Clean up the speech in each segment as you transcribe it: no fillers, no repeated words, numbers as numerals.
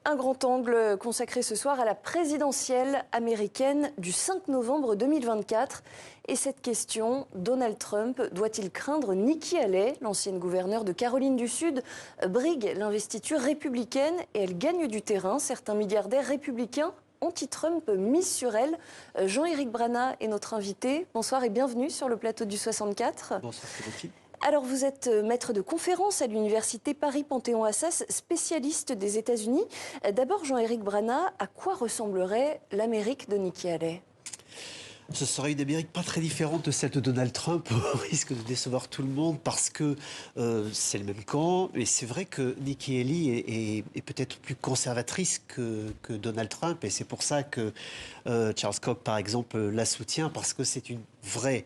Un grand angle consacré ce soir à la présidentielle américaine du 5 novembre 2024. Et cette question, Donald Trump doit-il craindre Nikki Haley, l'ancienne gouverneure de Caroline du Sud, brigue l'investiture républicaine et elle gagne du terrain. Certains milliardaires républicains anti-Trump misent sur elle. Jean-Éric Brana est notre invité. Bonsoir et bienvenue sur le plateau du 64. Bonsoir Clémentine. Alors, vous êtes maître de conférence à l'université Paris-Panthéon-Assas, spécialiste des États-Unis. D'abord, Jean-Éric Brana, à quoi ressemblerait l'Amérique de Nikki Haley ? Ce serait une Amérique pas très différente de celle de Donald Trump, au risque de décevoir tout le monde, parce que c'est le même camp. Et c'est vrai que Nikki Haley est peut-être plus conservatrice que Donald Trump. Et c'est pour ça que Charles Koch, par exemple, la soutient, parce que c'est une vraie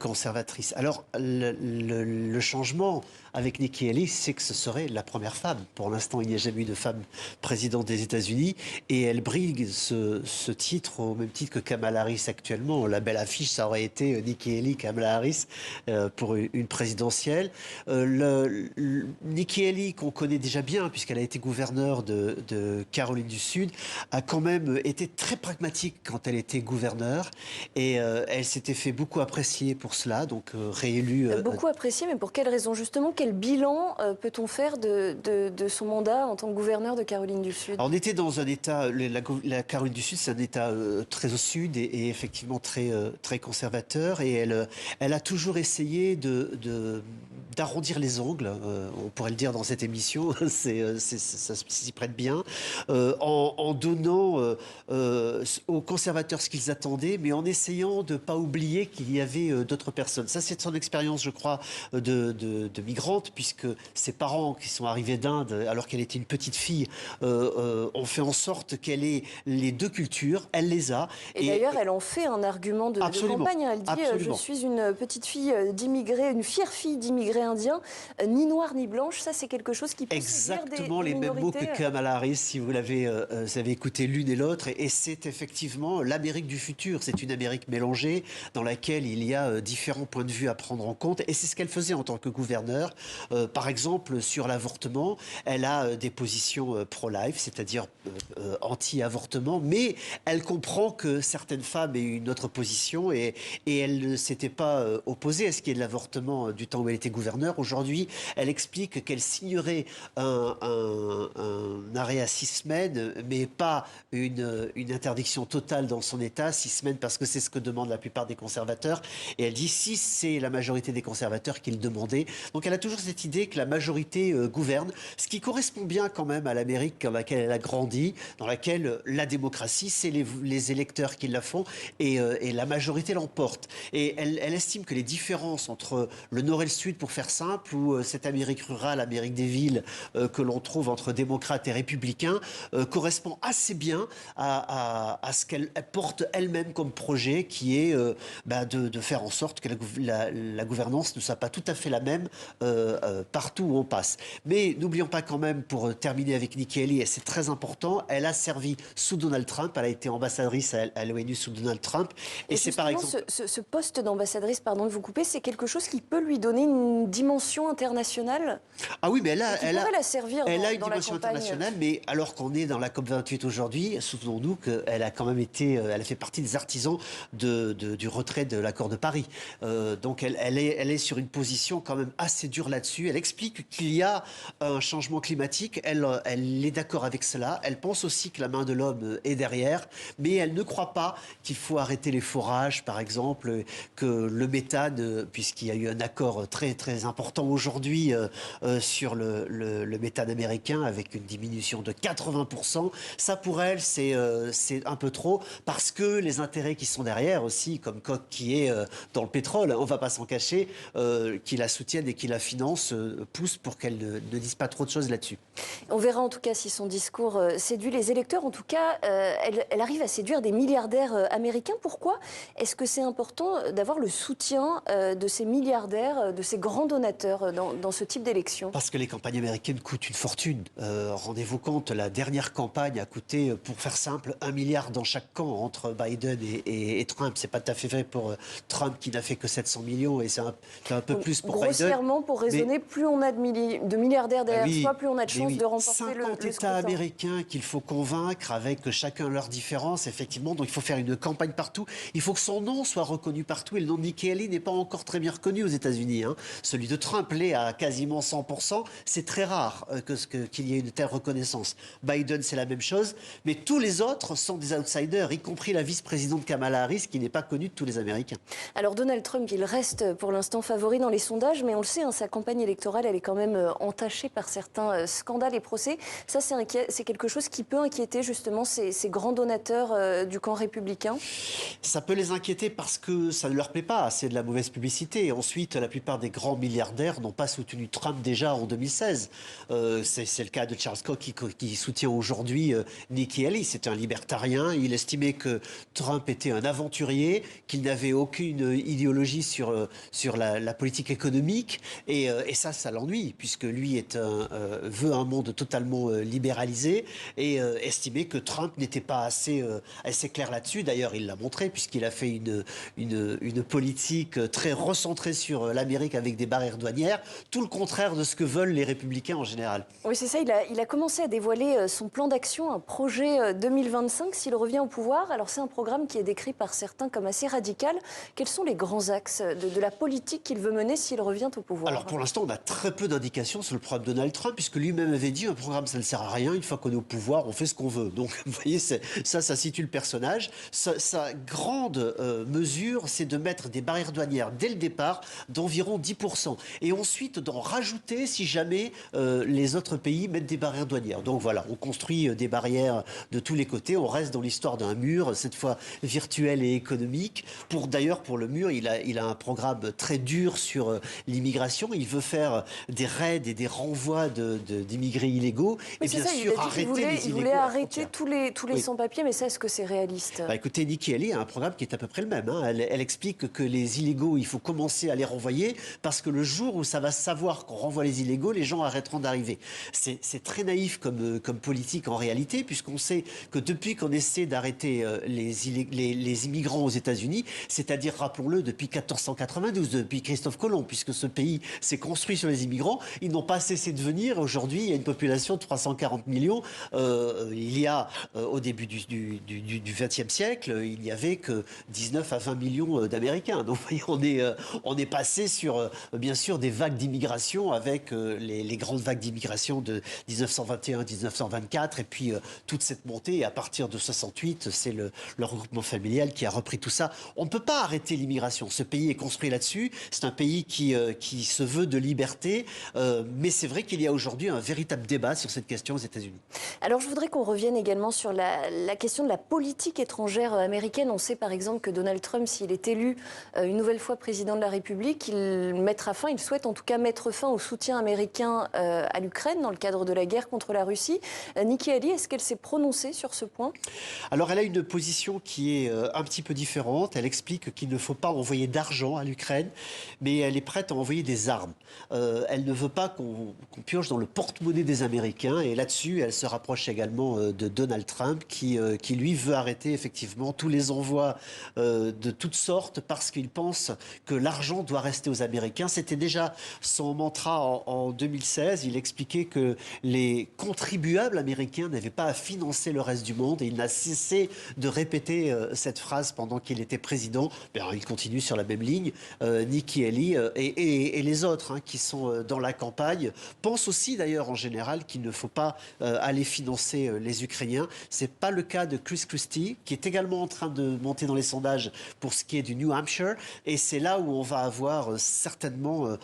conservatrice. Alors, le changement avec Nikki Haley, c'est que ce serait la première femme. Pour l'instant, il n'y a jamais eu de femme présidente des États-Unis. Et elle brigue ce titre au même titre que Kamala Harris actuellement. La belle affiche, ça aurait été Nikki Haley, Kamala Harris pour une présidentielle. Nikki Haley, qu'on connaît déjà bien, puisqu'elle a été gouverneure de Caroline du Sud, a quand même été très pragmatique quand elle était gouverneure. Et elle s'était fait beaucoup apprécier pour cela, donc réélue. Beaucoup apprécié, mais pour quelle raison justement? Quel bilan peut-on faire de son mandat en tant que gouverneur de Caroline du Sud? Alors, on était dans un État, la Caroline du Sud, c'est un État très au sud et effectivement très conservateur. Et elle a toujours essayé d'arrondir les ongles, on pourrait le dire dans cette émission, ça s'y prête bien, en donnant aux conservateurs ce qu'ils attendaient, mais en essayant de ne pas oublier qu'il y avait d'autres personnes. Ça, c'est son expérience, je crois, de migrante, puisque ses parents, qui sont arrivés d'Inde alors qu'elle était une petite fille, ont fait en sorte qu'elle ait les deux cultures. Elle les a. Et d'ailleurs, elle en fait un argument de campagne. Elle dit je suis une petite fille d'immigrés, une fière fille d'immigrés indiens, ni noire ni blanche. Ça, c'est quelque chose qui peut exactement séduire des les mêmes mots que Kamala Harris, si vous avez écouté l'une et l'autre. Et c'est effectivement l'Amérique du futur. C'est une Amérique mélangée dans laquelle il y a différents points de vue à prendre en compte. Et c'est ce qu'elle faisait en tant que gouverneure. Par exemple, sur l'avortement, elle a des positions pro-life, c'est-à-dire anti-avortement, mais elle comprend que certaines femmes aient une autre position et elle ne s'était pas opposée à ce qui est de l'avortement du temps où elle était gouverneure. Aujourd'hui, elle explique qu'elle signerait un arrêt à 6 semaines, mais pas une interdiction totale dans son État, 6 semaines, parce que c'est ce que demandent la plupart des conservateurs. Et elle dit si c'est la majorité des conservateurs qui le demandaient. Donc elle a toujours cette idée que la majorité gouverne, ce qui correspond bien quand même à l'Amérique dans laquelle elle a grandi, dans laquelle la démocratie, c'est les électeurs qui la font et la majorité l'emporte. Et elle estime que les différences entre le Nord et le Sud, pour faire simple, ou cette Amérique rurale, Amérique des villes que l'on trouve entre démocrates et républicains, correspond assez bien à ce qu'elle porte elle-même comme projet, qui est de faire en sorte que la gouvernance ne soit pas tout à fait la même partout où on passe. Mais n'oublions pas quand même, pour terminer avec Nikki Haley, et c'est très important, elle a servi sous Donald Trump, elle a été ambassadrice à l'ONU sous Donald Trump. Et c'est par exemple... ce poste d'ambassadrice, pardon de vous couper, c'est quelque chose qui peut lui donner une dimension internationale? Ah oui, mais elle a la servir elle dans, a une dans dimension la campagne. internationale, mais alors qu'on est dans la COP28 aujourd'hui, souvenons-nous qu'elle a quand même été, elle a fait partie des artisans du retrait de l'accord de Paris. Donc elle est sur une position quand même assez dure là-dessus. Elle explique qu'il y a un changement climatique. Elle est d'accord avec cela. Elle pense aussi que la main de l'homme est derrière, mais elle ne croit pas qu'il faut arrêter les forages, par exemple, que le méthane, puisqu'il y a eu un accord très très important aujourd'hui sur le méthane américain avec une diminution de 80%, ça pour elle c'est un peu trop, parce que les intérêts qui sont derrière aussi, comme Koch qui est dans le pétrole, on ne va pas s'en cacher, qui la soutiennent et qui la financent, poussent pour qu'elle ne dise pas trop de choses là-dessus. On verra en tout cas si son discours séduit les électeurs. En tout cas, elle arrive à séduire des milliardaires américains. Pourquoi est-ce que c'est important d'avoir le soutien de ces milliardaires, de ces grands donateurs dans ce type d'élection? Parce que les campagnes américaines coûtent une fortune. Rendez-vous compte, la dernière campagne a coûté, pour faire simple, 1 milliard dans chaque camp entre Biden et Trump. C'est pas tout à fait vrai pour Trump qui n'a fait que 700 millions et c'est un peu plus pour Biden. Grossièrement, pour raisonner, plus on a de milliardaires derrière soi, plus on a de chances de remporter 50 le États scrutin. américains qu'il faut convaincre avec chacun leurs différences, effectivement. Donc il faut faire une campagne partout. Il faut que son nom soit reconnu partout. Et le nom de Nikki Haley n'est pas encore très bien reconnu aux États-Unis. Celui de Trump l'est à quasiment 100%. C'est très rare qu'il y ait une telle reconnaissance. Biden, c'est la même chose. Mais tous les autres sont des outsiders, y compris la vice-présidente Kamala Harris, qui n'est pas connue de tous les Américains. Alors Donald Trump, il reste pour l'instant favori dans les sondages, mais on le sait, sa campagne électorale, elle est quand même entachée par certains scandales et procès. Ça, c'est quelque chose qui peut inquiéter justement ces grands donateurs du camp républicain. Ça peut les inquiéter parce que ça ne leur plaît pas. C'est de la mauvaise publicité. Et ensuite, la plupart des grands milliardaires n'ont pas soutenu Trump déjà en 2016. C'est le cas de Charles Koch qui soutient aujourd'hui Nikki Haley. C'est un libertarien. Il estimait que Trump était un aventurier, qu'il n'avait aucune idéologie sur la politique économique. Et ça l'ennuie, puisque lui veut un monde totalement libéralisé et estimait que Trump n'était pas assez clair là-dessus. D'ailleurs, il l'a montré, puisqu'il a fait une politique très recentrée sur l'Amérique avec des barrières douanières, tout le contraire de ce que veulent les républicains en général. Oui, c'est ça. Il a commencé à dévoiler son plan d'action, un projet 2025, s'il revient au pouvoir. Alors, c'est un programme qui est décrit par certains comme assez radical. Quels sont les grands axes de la politique qu'il veut mener s'il revient au pouvoir? Alors, pour l'instant, on a très peu d'indications sur le programme de Donald Trump, puisque lui-même avait dit un programme, ça ne sert à rien. Une fois qu'on est au pouvoir, on fait ce qu'on veut. Donc, vous voyez, ça situe le personnage. Sa grande mesure, c'est de mettre des barrières douanières dès le départ d'environ 10%. Et ensuite d'en rajouter si jamais les autres pays mettent des barrières douanières. Donc voilà, on construit des barrières de tous les côtés. On reste dans l'histoire d'un mur, cette fois virtuel et économique. D'ailleurs, pour le mur, il a un programme très dur sur l'immigration. Il veut faire des raids et des renvois d'immigrés illégaux. Mais et bien ça, sûr, arrêter les illégaux. Il voulait arrêter tous les sans-papiers, mais ça, est-ce que c'est réaliste? Écoutez, Nikki Haley a un programme qui est à peu près le même. Elle explique que les illégaux, il faut commencer à les renvoyer parce que le jour où ça va savoir qu'on renvoie les illégaux, les gens arrêteront d'arriver. C'est très naïf comme politique en réalité, puisqu'on sait que depuis qu'on essaie d'arrêter les immigrants aux États-Unis, c'est-à-dire, rappelons-le, depuis 1492, depuis Christophe Colomb, puisque ce pays s'est construit sur les immigrants, ils n'ont pas cessé de venir. Aujourd'hui, il y a une population de 340 millions. Il y a, au début du XXe siècle, il n'y avait que 19 à 20 millions d'Américains. Donc, on est passé sur, bien sûr, des vagues d'immigration avec les grandes vagues d'immigration de 1921-1924 et puis toute cette montée. Et à partir de 68, c'est le regroupement familial qui a repris tout ça. On ne peut pas arrêter l'immigration. Ce pays est construit là-dessus. C'est un pays qui se veut de liberté. Mais c'est vrai qu'il y a aujourd'hui un véritable débat sur cette question aux États-Unis. Alors, je voudrais qu'on revienne également sur la question de la politique étrangère américaine. On sait par exemple que Donald Trump, s'il est élu une nouvelle fois président de la République, il souhaite en tout cas mettre fin au soutien américain à l'Ukraine dans le cadre de la guerre contre la Russie. Nikki Haley, est-ce qu'elle s'est prononcée sur ce point? Alors, elle a une position qui est un petit peu différente. Elle explique qu'il ne faut pas envoyer d'argent à l'Ukraine, mais elle est prête à envoyer des armes. Elle ne veut pas qu'on pioche dans le porte-monnaie des Américains. Et là-dessus, elle se rapproche également de Donald Trump, qui lui veut arrêter effectivement tous les envois de toutes sortes parce qu'il pense que l'argent doit rester aux Américains. C'était déjà son mantra en 2016. Il expliquait que les contribuables américains n'avaient pas à financer le reste du monde et il n'a cessé de répéter cette phrase pendant qu'il était président. Il continue sur la même ligne. Nikki Haley et les autres qui sont dans la campagne pensent aussi d'ailleurs en général qu'il ne faut pas aller financer les Ukrainiens. C'est pas le cas de Chris Christie qui est également en train de monter dans les sondages pour ce qui est du New Hampshire et c'est là où on va avoir certainement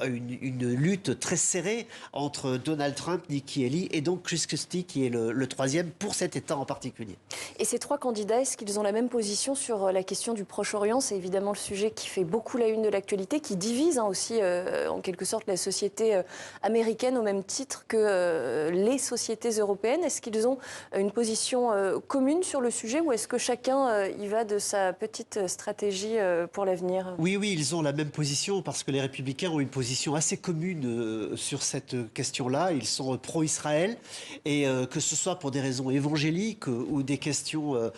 une lutte très serrée entre Donald Trump, Nikki Haley et donc Chris Christie qui est le troisième pour cet État en particulier. Et ces trois candidats, est-ce qu'ils ont la même position sur la question du Proche-Orient? C'est évidemment le sujet qui fait beaucoup la une de l'actualité, qui divise aussi en quelque sorte la société américaine au même titre que les sociétés européennes. Est-ce qu'ils ont une position commune sur le sujet ou est-ce que chacun y va de sa petite stratégie pour l'avenir? Oui, ils ont la même position parce que les Républicains ont une position assez commune sur cette question-là. Ils sont pro-Israël et que ce soit pour des raisons évangéliques ou des questions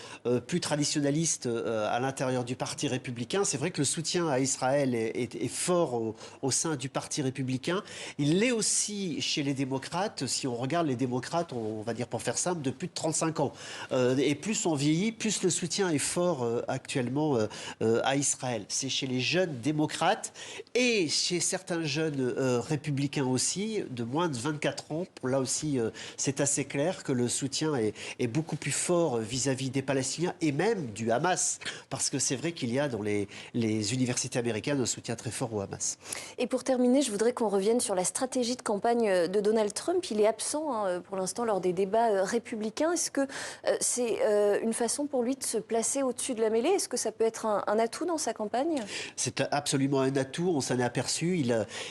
plus traditionnalistes à l'intérieur l'intérieur du Parti républicain. C'est vrai que le soutien à Israël est fort au sein du Parti républicain. Il l'est aussi chez les démocrates. Si on regarde les démocrates, on va dire pour faire simple, de plus de 35 ans. Et plus on vieillit, plus le soutien est fort actuellement à Israël. C'est chez les jeunes démocrates et chez certains jeunes républicains aussi, de moins de 24 ans. Là aussi, c'est assez clair que le soutien est beaucoup plus fort vis-à-vis des Palestiniens et même du Hamas. Parce que c'est vrai qu'il y a dans les universités américaines un soutien très fort au Hamas. Et pour terminer, je voudrais qu'on revienne sur la stratégie de campagne de Donald Trump. Il est absent pour l'instant lors des débats républicains. Est-ce que c'est une façon pour lui de se placer au-dessus de la mêlée? Est-ce que ça peut être un atout dans sa campagne? C'est absolument un atout, on s'en est aperçu.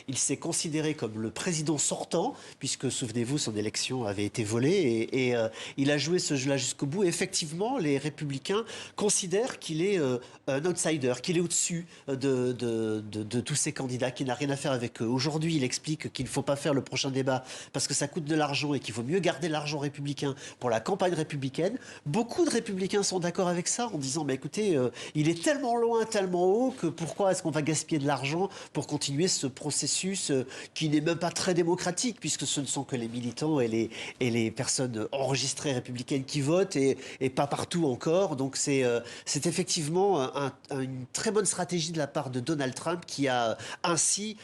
Il s'est considéré comme le président sortant, puisque, souvenez-vous, son élection avait été volée. Et il a joué ce jeu-là jusqu'au bout. Et effectivement, les républicains considèrent qu'il est un outsider, qu'il est au-dessus de tous ces candidats, qui n'a rien à faire avec eux. Aujourd'hui, il explique qu'il ne faut pas faire le prochain débat parce que ça coûte de l'argent et qu'il vaut mieux garder l'argent républicain pour la campagne républicaine. Beaucoup de républicains sont d'accord avec ça en disant bah, écoutez, il est tellement loin, tellement haut que pourquoi est-ce qu'on va gaspiller de l'argent pour continuer ce processus qui n'est même pas très démocratique puisque ce ne sont que les militants et les personnes enregistrées républicaines qui votent et pas partout encore. Donc c'est effectivement une très bonne stratégie de la part de Donald Trump qui a ainsi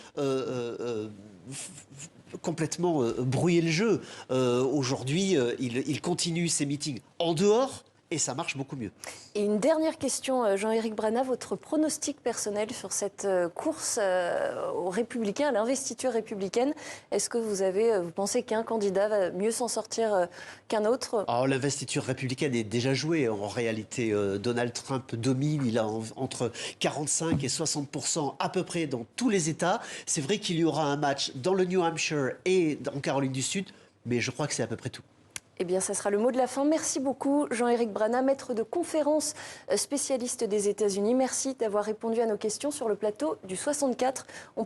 complètement brouillé le jeu. Aujourd'hui, il continue ses meetings en dehors et ça marche beaucoup mieux. Et une dernière question, Jean-Éric Brana, votre pronostic personnel sur cette course aux Républicains, à l'investiture républicaine. Est-ce que vous pensez qu'un candidat va mieux s'en sortir qu'un autre? Alors, l'investiture républicaine est déjà jouée. En réalité, Donald Trump domine. Il a entre 45 et 60% à peu près dans tous les États. C'est vrai qu'il y aura un match dans le New Hampshire et en Caroline du Sud, mais je crois que c'est à peu près tout. Eh bien, ça sera le mot de la fin. Merci beaucoup, Jean-Éric Brana, maître de conférence, spécialiste des États-Unis. Merci d'avoir répondu à nos questions sur le plateau du 64.